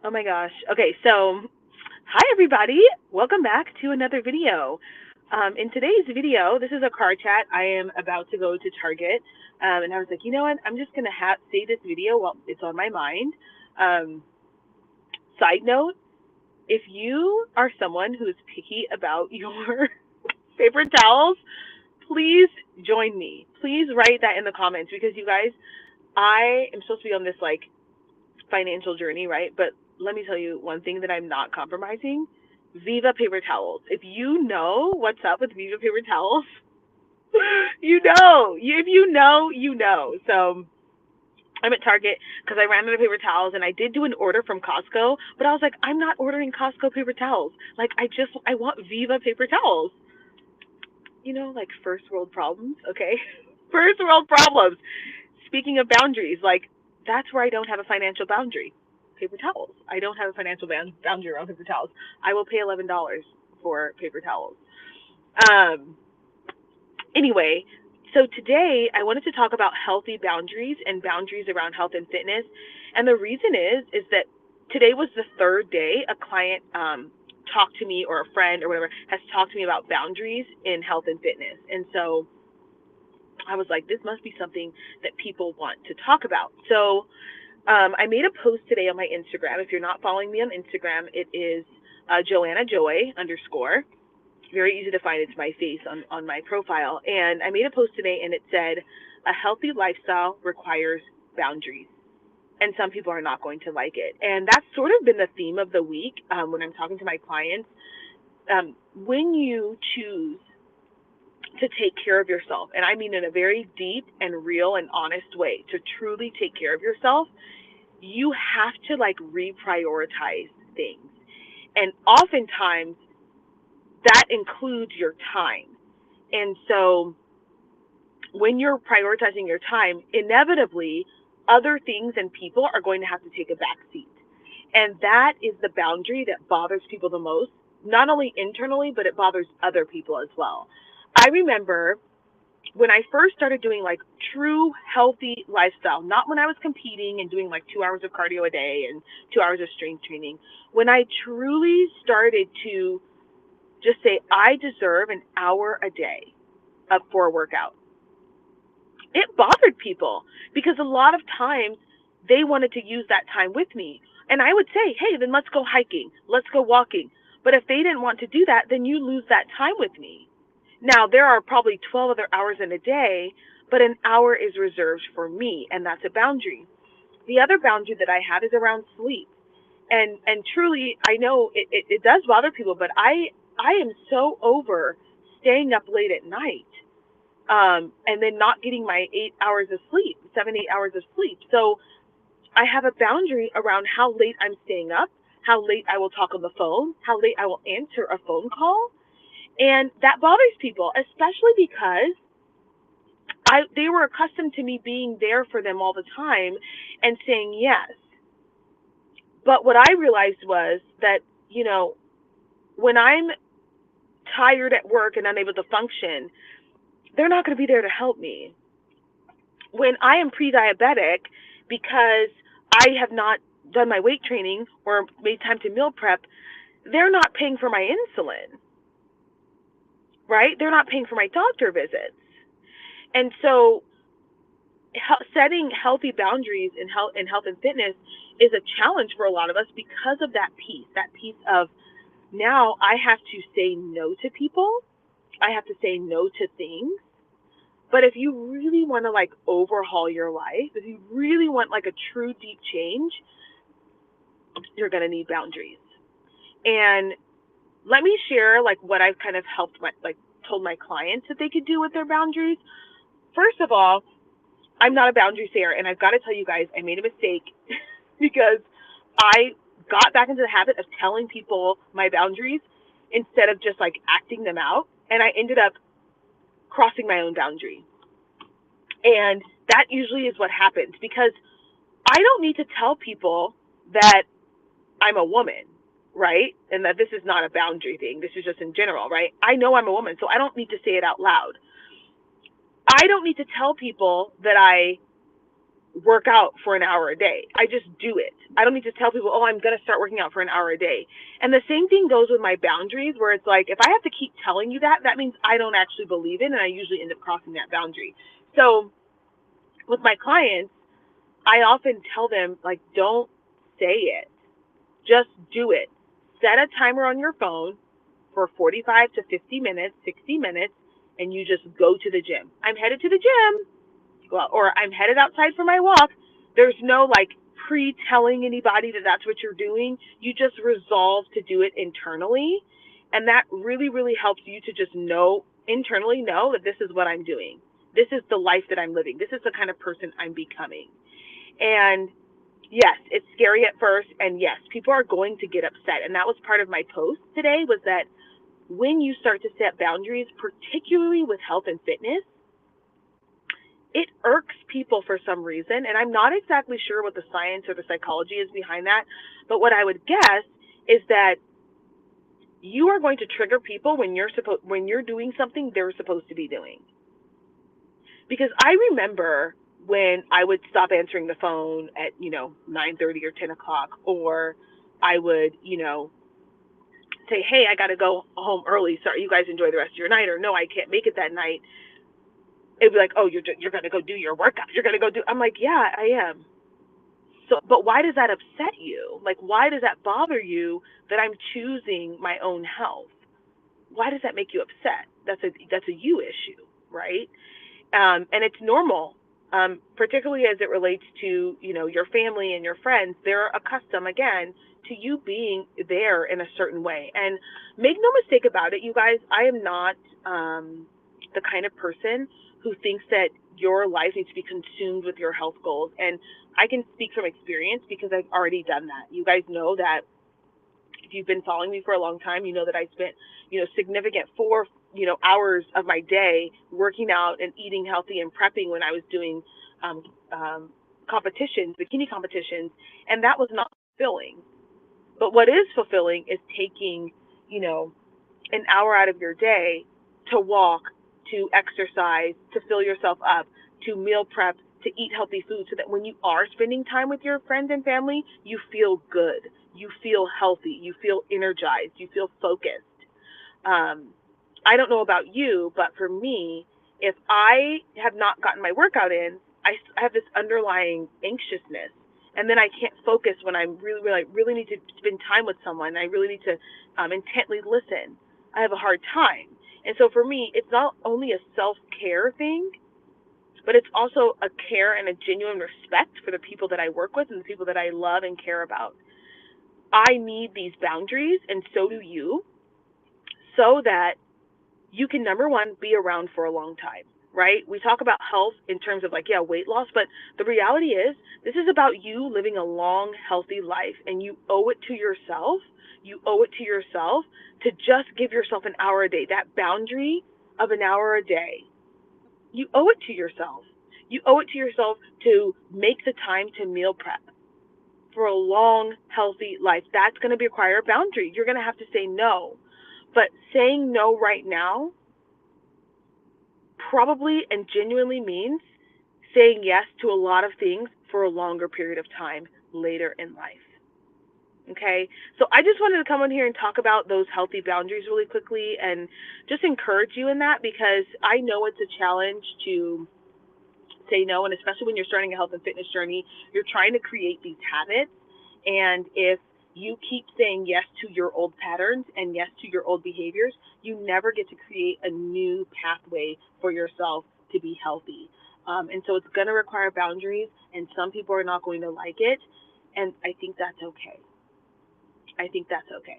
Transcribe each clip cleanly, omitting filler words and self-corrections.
Oh my gosh. Okay, so hi everybody. Welcome back to another video. In today's video, this is a car chat. I am about to go to Target, and I was like, you know what? I'm just gonna say this video while it's on my mind. Um, Side note: if you are someone who's picky about your paper towels, please join me. Please write that in the comments because you guys, I am supposed to be on this like financial journey, right? But let me tell you one thing that I'm not compromising. Viva paper towels. If you know what's up with Viva paper towels, you know. If you know, you know. So I'm at Target because I ran out of paper towels and I did do an order from Costco, but I was like, I'm not ordering Costco paper towels. Like I want Viva paper towels. Like first world problems, okay? First world problems. Speaking of boundaries, like that's where I don't have a financial boundary. Paper towels. I don't have a financial boundary around paper towels. I will pay $11 for paper towels. Um. Anyway, so today I wanted to talk about healthy boundaries and boundaries around health and fitness. And the reason is that today was the third day a client talked to me, or a friend or whatever has talked to me about boundaries in health and fitness. And so I was like, this must be something that people want to talk about. So I made a post today on my Instagram. If you're not following me on Instagram, it is Joanna Joy _ very easy to find. It's my face on my profile. And I made a post today and it said, a healthy lifestyle requires boundaries. And some people are not going to like it. And that's sort of been the theme of the week when I'm talking to my clients. When you choose to take care of yourself, and I mean in a very deep and real and honest way, to truly take care of yourself, you have to like reprioritize things. And oftentimes that includes your time. And so when you're prioritizing your time, inevitably other things and people are going to have to take a back seat. And that is the boundary that bothers people the most, not only internally, but it bothers other people as well. I remember when I first started doing like true healthy lifestyle, not when I was competing and doing like 2 hours of cardio a day and 2 hours of strength training, when I truly started to just say, I deserve an hour a day up for a workout. It bothered people because a lot of times they wanted to use that time with me. And I would say, hey, then let's go hiking. Let's go walking. But if they didn't want to do that, then you lose that time with me. Now, there are probably 12 other hours in a day, but an hour is reserved for me, and that's a boundary. The other boundary that I have is around sleep. And truly, I know it does bother people, but I am so over staying up late at night, and then not getting my 8 hours of sleep, 7, 8 hours of sleep. So I have a boundary around how late I'm staying up, how late I will talk on the phone, how late I will answer a phone call. And that bothers people, especially because they were accustomed to me being there for them all the time and saying yes. But what I realized was that, when I'm tired at work and unable to function, they're not going to be there to help me. When I am pre-diabetic because I have not done my weight training or made time to meal prep, they're not paying for my insulin, right? They're not paying for my doctor visits. And so setting healthy boundaries in health and fitness is a challenge for a lot of us because of that piece of, now I have to say no to people. I have to say no to things. But if you really want to like overhaul your life, if you really want like a true deep change, you're going to need boundaries. And let me share like what I've kind of told my clients that they could do with their boundaries. First of all, I'm not a boundary sayer, and I've got to tell you guys, I made a mistake because I got back into the habit of telling people my boundaries instead of just like acting them out, and I ended up crossing my own boundary. And that usually is what happens because I don't need to tell people that I'm a woman, right? And that this is not a boundary thing. This is just in general, right? I know I'm a woman, so I don't need to say it out loud. I don't need to tell people that I work out for an hour a day. I just do it. I don't need to tell people, oh, I'm going to start working out for an hour a day. And the same thing goes with my boundaries, where it's like, if I have to keep telling you that, that means I don't actually believe it, and I usually end up crossing that boundary. So with my clients, I often tell them, like, don't say it. Just do it. Set a timer on your phone for 45 to 50 minutes, 60 minutes, and you just go to the gym. I'm headed to the gym. Well, or I'm headed outside for my walk. There's no like pre-telling anybody that that's what you're doing. You just resolve to do it internally. And that really, really helps you to just internally know that this is what I'm doing. This is the life that I'm living. This is the kind of person I'm becoming. And yes, it's scary at first. And yes, people are going to get upset. And that was part of my post today, was that when you start to set boundaries, particularly with health and fitness, it irks people for some reason, and I'm not exactly sure what the science or the psychology is behind that, but what I would guess is that you are going to trigger people when you're doing something they're supposed to be doing. Because I remember when I would stop answering the phone at 9:30 or 10 o'clock, or I would say, hey, I got to go home early. Sorry, you guys enjoy the rest of your night, or no, I can't make it that night. It'd be like, oh, you're going to go do your workout. You're going to go do. I'm like, yeah, I am. So, but why does that upset you? Like, why does that bother you that I'm choosing my own health? Why does that make you upset? That's a you issue, right? And it's normal, particularly as it relates to, your family and your friends. They're accustomed, again, to you being there in a certain way. And make no mistake about it, you guys, I am not the kind of person who thinks that your life needs to be consumed with your health goals. And I can speak from experience because I've already done that. You guys know that if you've been following me for a long time, you know that I spent, significant 4, hours of my day working out and eating healthy and prepping when I was doing competitions, bikini competitions, and that was not fulfilling. But what is fulfilling is taking, an hour out of your day to walk, to exercise, to fill yourself up, to meal prep, to eat healthy food, so that when you are spending time with your friends and family, you feel good, you feel healthy, you feel energized, you feel focused. I don't know about you, but for me, if I have not gotten my workout in, I have this underlying anxiousness, and then I can't focus when I'm really need to spend time with someone. I really need to intently listen. I have a hard time. And so for me, it's not only a self-care thing, but it's also a care and a genuine respect for the people that I work with and the people that I love and care about. I need these boundaries, and so do you, so that you can, number one, be around for a long time, right? We talk about health in terms of weight loss, but the reality is this is about you living a long, healthy life, and you owe it to yourself. You owe it to yourself to just give yourself an hour a day, that boundary of an hour a day. You owe it to yourself. You owe it to yourself to make the time to meal prep for a long, healthy life. That's going to require a boundary. You're going to have to say no. But saying no right now probably and genuinely means saying yes to a lot of things for a longer period of time later in life. Okay, so I just wanted to come on here and talk about those healthy boundaries really quickly and just encourage you in that, because I know it's a challenge to say no, and especially when you're starting a health and fitness journey, you're trying to create these habits, and if you keep saying yes to your old patterns and yes to your old behaviors, you never get to create a new pathway for yourself to be healthy. And so it's going to require boundaries, and some people are not going to like it, and I think that's okay. I think that's okay.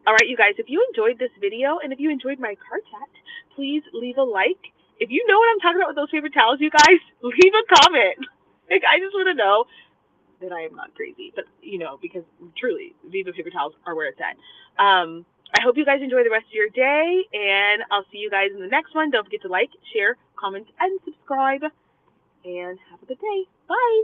All right, you guys, if you enjoyed this video and if you enjoyed my car chat, please leave a like. If you know what I'm talking about with those paper towels, you guys, leave a comment. I just want to know that I am not crazy, but because truly, Viva paper towels are where it's at. I hope you guys enjoy the rest of your day, and I'll see you guys in the next one. Don't forget to like, share, comment, and subscribe, and have a good day. Bye.